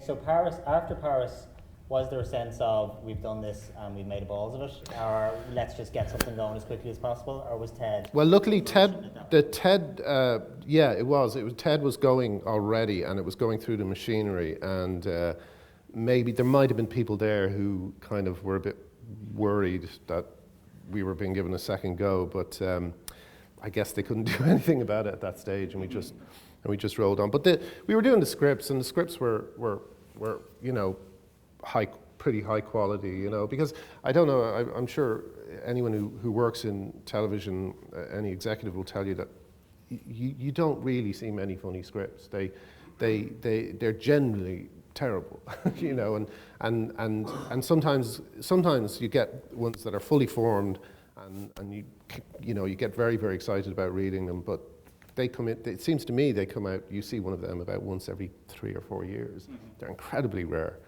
So Paris, after Paris, was there a sense of we've done this and we've made balls of it, or let's just get something going as quickly as possible, or was Ted? Well, luckily, Yeah, it was. Ted was going already, and it was going through the machinery, and maybe there might have been people there who kind of were a bit worried that we were being given a second go, but I guess they couldn't do anything about it at that stage, and we just rolled on. But we were doing the scripts, and the scripts were pretty high quality, because I don't know, I'm sure anyone who works in television, any executive will tell you that you don't really see many funny scripts. They're generally terrible, and sometimes you get ones that are fully formed, and you get very, very excited about reading them, but they come in, it seems to me they come out, you see one of them about once every 3 or 4 years. Mm-hmm. They're incredibly rare.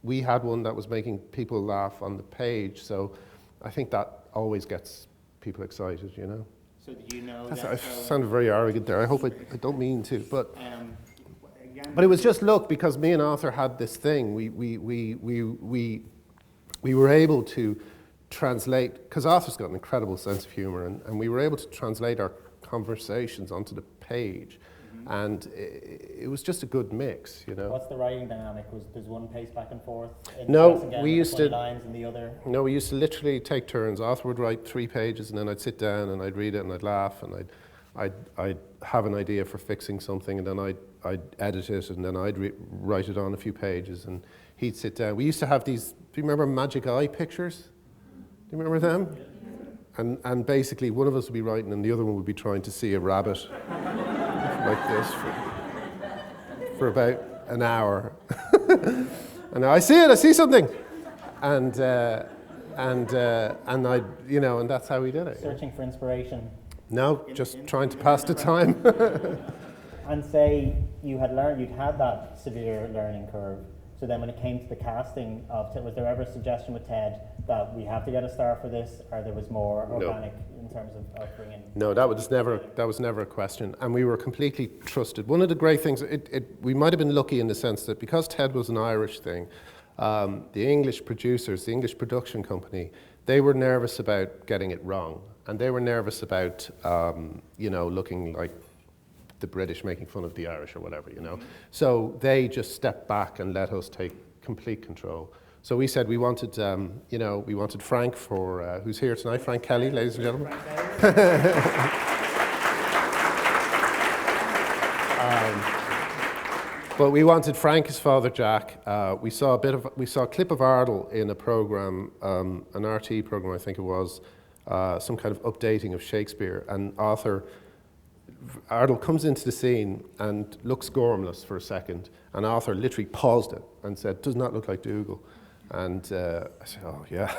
We had one that was making people laugh on the page, so I think that always gets people excited, So did you know I sounded very arrogant there. I hope I don't mean to, but it was just luck, because me and Arthur had this thing. We were able to translate, because Arthur's got an incredible sense of humor, and we were able to translate our conversations onto the page. And it was just a good mix, What's the writing dynamic? Does one pace back and forth? We used to lines and the other. No, we used to literally take turns. Arthur would write 3 pages, and then I'd sit down and I'd read it and I'd laugh, and I'd have an idea for fixing something, and then I'd edit it, and then I'd write it on a few pages, and he'd sit down. We used to have these. Do you remember Magic Eye pictures? Do you remember them? And basically, one of us would be writing, and the other one would be trying to see a rabbit. Like this for about an hour. And I see something. And I, and that's how we did it. Searching for inspiration. No, just trying to pass the time. And say you'd had that severe learning curve. So then when it came to the casting of Ted, was there ever a suggestion with Ted that we have to get a star for this, or there was more organic in terms of bringing? No, that was never a question, and we were completely trusted. One of the great things, we might have been lucky in the sense that because Ted was an Irish thing, the English producers, the English production company, they were nervous about getting it wrong, and they were nervous about looking like the British making fun of the Irish or whatever, So they just stepped back and let us take complete control. So we said we wanted, Frank who's here tonight, Frank Kelly, ladies and gentlemen. But we wanted Frank as Father Jack. We saw a clip of Ardle in a program, an RT program, I think it was, some kind of updating of Shakespeare, and Ardle comes into the scene and looks gormless for a second, and Arthur literally paused it and said, "Does not look like Dougal." And I said, "Oh yeah."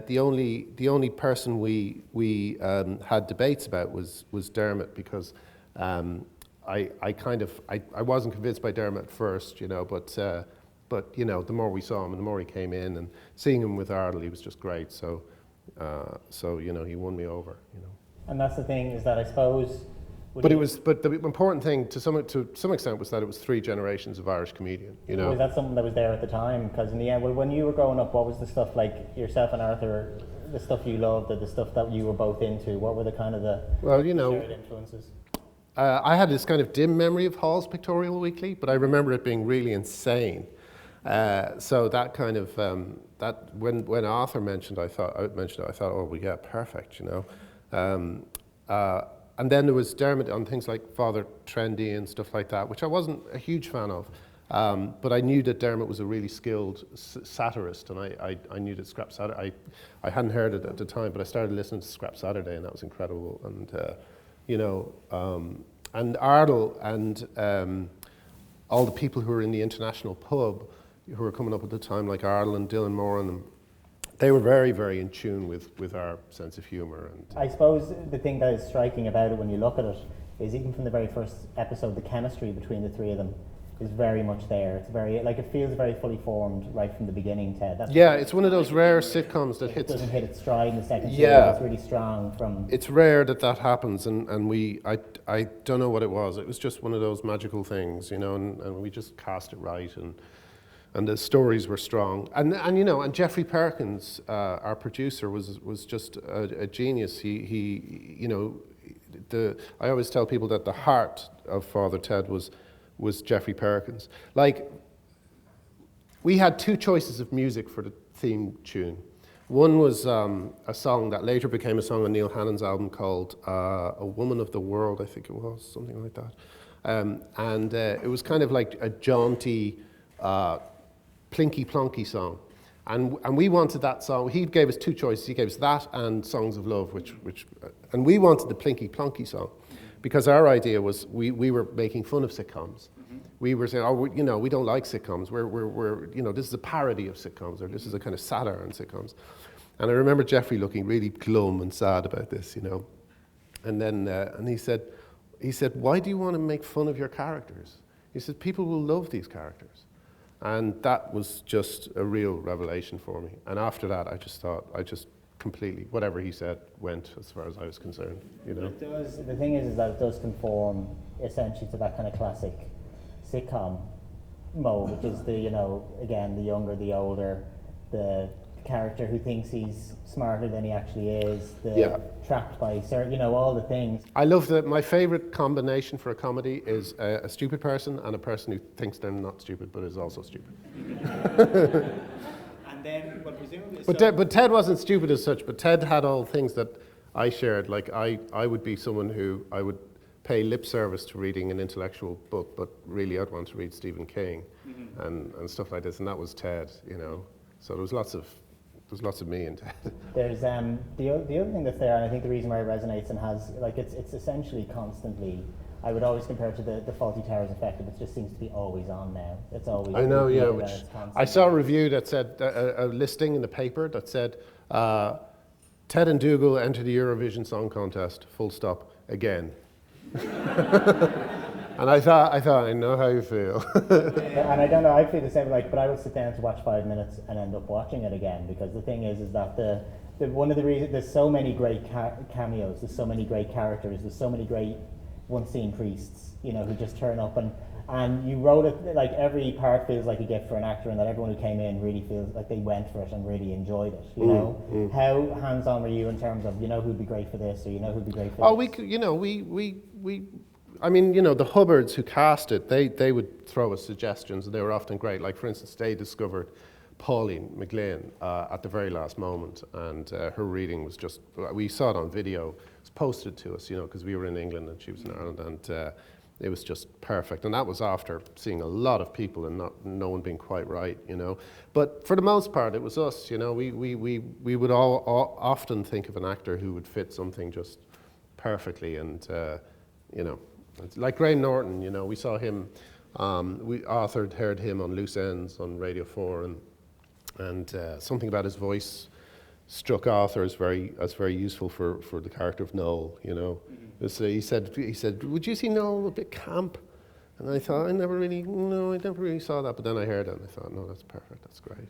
The only person we had debates about was Dermot, because I wasn't convinced by Dermot at first, but the more we saw him and the more he came in, and seeing him with Ardle, he was just great. So he won me over. And that's the thing, is that I suppose. But the important thing to some extent was that it was 3 generations of Irish comedian. Was that something that was there at the time? Because in the end, when you were growing up, what was the stuff like yourself and Arthur, the stuff you loved, the stuff that you were both into? What were the kind of shared influences? I had this kind of dim memory of Hall's Pictorial Weekly, but I remember it being really insane. So that kind of that when Arthur mentioned, I thought, oh well, yeah, perfect, And then there was Dermot on things like Father Trendy and stuff like that, which I wasn't a huge fan of. But I knew that Dermot was a really skilled satirist, and I knew that Scrap Saturday, I hadn't heard it at the time, but I started listening to Scrap Saturday, and that was incredible. And, and Ardle and all the people who were in the International Pub, who were coming up at the time, like Ardle and Dylan Moran, and they were very, very in tune with our sense of humour. And I suppose the thing that is striking about it when you look at it is even from the very first episode, the chemistry between the 3 of them is very much there. It's very, like, it feels very fully formed right from the beginning, Ted. That's, Yeah, it's one of those rare sitcoms that it hits. doesn't hit its stride in the second series. Yeah. It's really strong from... It's rare that that happens, and I don't know what it was. It was just one of those magical things, you know, and we just cast it right, and the stories were strong. And you know, and Jeffrey Perkins, our producer, was just a genius. He you know, I always tell people that the heart of Father Ted was Jeffrey Perkins. Like, we had two choices of music for the theme tune. One was a song that later became a song on Neil Hannon's album called A Woman of the World, I think it was, something like that. And it was kind of like a jaunty, plinky plonky song. And we wanted that song. He gave us two choices. He gave us that and Songs of Love, and we wanted the plinky plonky song because our idea was we were making fun of sitcoms. We were saying, you know, we don't like sitcoms. We're you know, this is a parody of sitcoms, or this is a kind of satire on sitcoms. And I remember Jeffrey looking really glum and sad about this, you know. And then and he said, why do you want to make fun of your characters? He said, people will love these characters. And that was just a real revelation for me. And after that, I just completely, whatever he said went as far as I was concerned, you know. It does, the thing is that it does conform essentially to that kind of classic sitcom mode, which is the, you know, again, the younger, the older, the character who thinks he's smarter than he actually is, trapped by certain, you know, all the things. I love that. My favorite combination for a comedy is a stupid person and a person who thinks they're not stupid but is also stupid. And then, but presumably... But Ted wasn't stupid as such, but Ted had all things that I shared. Like, I would be someone who I would pay lip service to reading an intellectual book, but really I'd want to read Stephen King and stuff like this, and that was Ted, you know. So there's lots of me in Ted. There's the other thing that's there, and I think the reason why it resonates and has, like, it's essentially constantly, I would always compare it to the Fawlty Towers effect, but it just seems to be always on now. It's always... I know, yeah. Which I saw a review that said, a listing in the paper that said, Ted and Dougal enter the Eurovision Song Contest, full stop, again. And I thought, I know how you feel. And I don't know, I feel the same, like, but I would sit down to watch 5 minutes and end up watching it again, because the thing is that the one of the reasons, there's so many great cameos, there's so many great characters, there's so many great one-scene priests, you know, who just turn up, and you wrote it, like, every part feels like a gift for an actor, and that everyone who came in really feels like they went for it and really enjoyed it, you know? How hands-on were you in terms of, you know, who'd be great for this, or you know who'd be great for this? We could, you know, I mean, you know, the Hubbards who cast it, they would throw us suggestions, and they were often great. Like, for instance, they discovered Pauline McLean at the very last moment, and her reading was just, we saw it on video, it was posted to us, you know, because we were in England and she was in Ireland, and it was just perfect. And that was after seeing a lot of people and no one being quite right, you know. But for the most part, it was us, you know. We would all often think of an actor who would fit something just perfectly, and, you know, like Graham Norton, you know, we saw him, Arthur heard him on Loose Ends on Radio 4, and something about his voice struck Arthur as very useful for the character of Noel, you know. He said, would you see Noel a bit camp? And I thought, I never really saw that, but then I heard it and I thought, no, that's perfect, that's great.